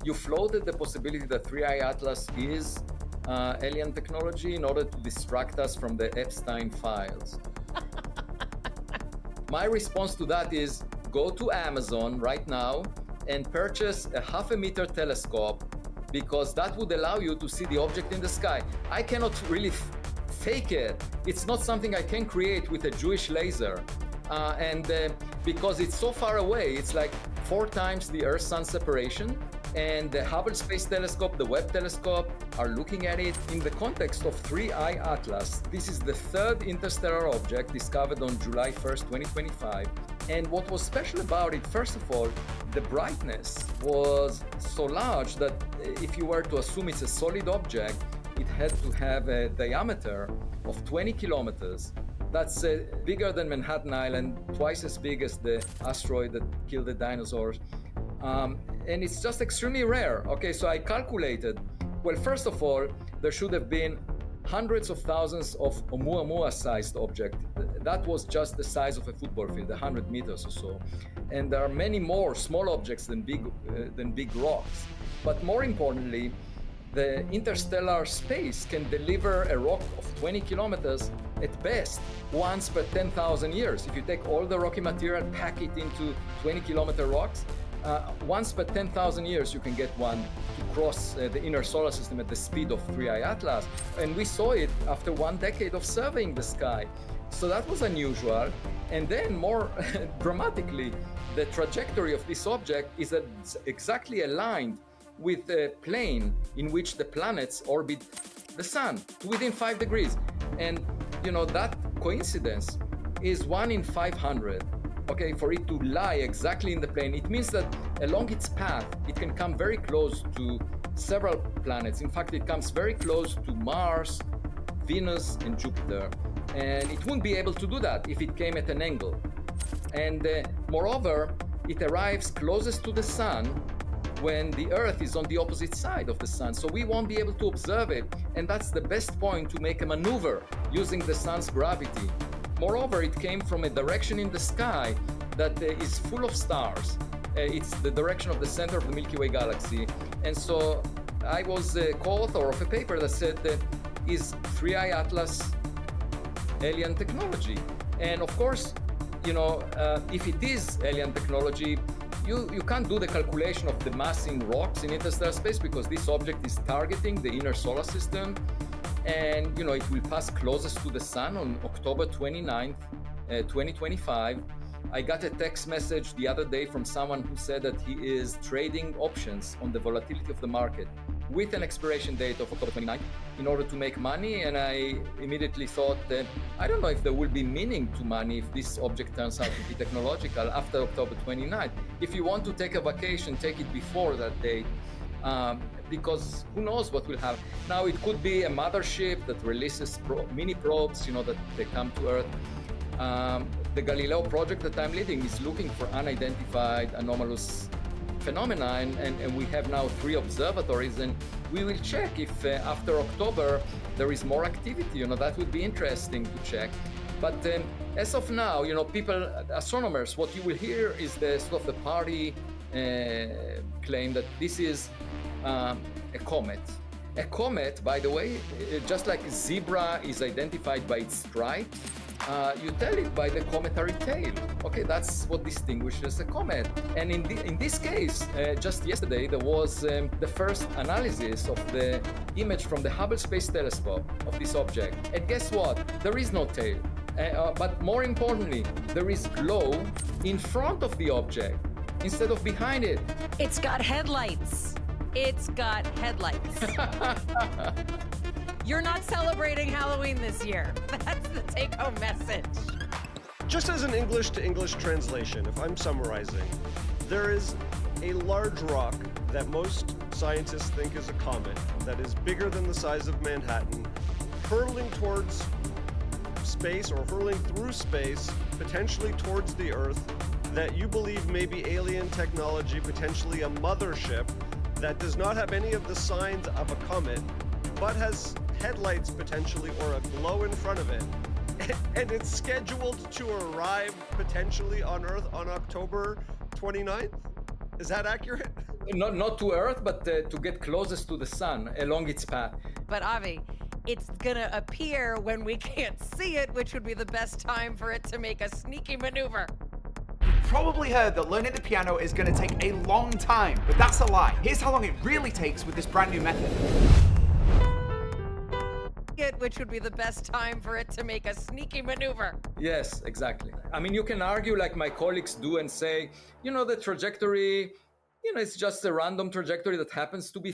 You floated the possibility that 3i Atlas is alien technology in order to distract us from the Epstein files. My response to that is go to Amazon right now and purchase a 0.5 meter telescope, because that would allow you to see the object in the sky. I cannot really fake it. It's not something I can create with a Jewish laser. Because it's so far away, it's like 4 times the Earth-Sun separation, and the Hubble Space Telescope, the Webb Telescope, are looking at it in the context of 3i Atlas. This is the 3rd interstellar object discovered on July 1st, 2025. And what was special about it, first of all, the brightness was so large that if you were to assume it's a solid object, it had to have a diameter of 20 kilometers. That's bigger than Manhattan Island, twice as big as the asteroid that killed the dinosaurs. And it's just extremely rare. Okay, so I calculated, well, first of all, there should have been hundreds of thousands of Oumuamua-sized objects. That was just the size of a football field, 100 meters or so. And there are many more small objects than big rocks. But more importantly, the interstellar space can deliver a rock of 20 kilometers at best once per 10,000 years. If you take all the rocky material, pack it into 20-kilometer rocks, once per 10,000 years you can get one to cross the inner solar system at the speed of 3i Atlas. And we saw it after 1 decade of surveying the sky. So that was unusual. And then more dramatically, the trajectory of this object is exactly aligned with a plane in which the planets orbit the sun to within 5 degrees. And you know, that coincidence is 1 in 500. Okay, for it to lie exactly in the plane, it means that along its path, it can come very close to several planets. In fact, it comes very close to Mars, Venus, and Jupiter. And it wouldn't be able to do that if it came at an angle. And moreover, it arrives closest to the sun when the Earth is on the opposite side of the sun. So we won't be able to observe it. And that's the best point to make a maneuver using the sun's gravity. Moreover, it came from a direction in the sky that is full of stars. It's the direction of the center of the Milky Way galaxy. And so I was a co-author of a paper that said, is 3i Atlas alien technology? And of course, you know, if it is alien technology, you can't do the calculation of the mass in rocks in interstellar space, because this object is targeting the inner solar system. And you know, it will pass closest to the sun on October 29th, 2025. I got a text message the other day from someone who said that he is trading options on the volatility of the market with an expiration date of October 29th in order to make money. And I immediately thought that I don't know if there will be meaning to money if this object turns out to be technological after October 29th. If you want to take a vacation, take it before that date. Because who knows what will happen. Now, it could be a mothership that releases mini probes, you know, that they come to Earth. The Galileo project that I'm leading is looking for unidentified anomalous phenomena, and we have now 3 observatories, and we will check if after October there is more activity. You know, that would be interesting to check. But as of now, you know, people, astronomers, what you will hear is the sort of the party claim that this is a comet. A comet, by the way, just like a zebra is identified by its stripe, you tell it by the cometary tail. Okay, that's what distinguishes a comet. And in this case, just yesterday, there was the first analysis of the image from the Hubble Space Telescope of this object. And guess what? There is no tail. But more importantly, there is glow in front of the object instead of behind it. It's got headlights. It's got headlights. You're not celebrating Halloween this year. That's the take-home message. Just as an English-to-English translation, if I'm summarizing, there is a large rock that most scientists think is a comet that is bigger than the size of Manhattan, hurling towards space or hurling through space, potentially towards the Earth, that you believe may be alien technology, potentially a mothership that does not have any of the signs of a comet, but has headlights potentially or a glow in front of it. And it's scheduled to arrive potentially on Earth on October 29th? Is that accurate? Not to Earth, but to get closest to the sun along its path. But Avi, it's gonna appear when we can't see it, which would be the best time for it to make a sneaky maneuver. Probably heard that learning the piano is going to take a long time, but that's a lie. Here's how long it really takes with this brand new method. Which would be the best time for it to make a sneaky maneuver. Yes, exactly. I mean, you can argue like my colleagues do and say, the trajectory, it's just a random trajectory that happens to be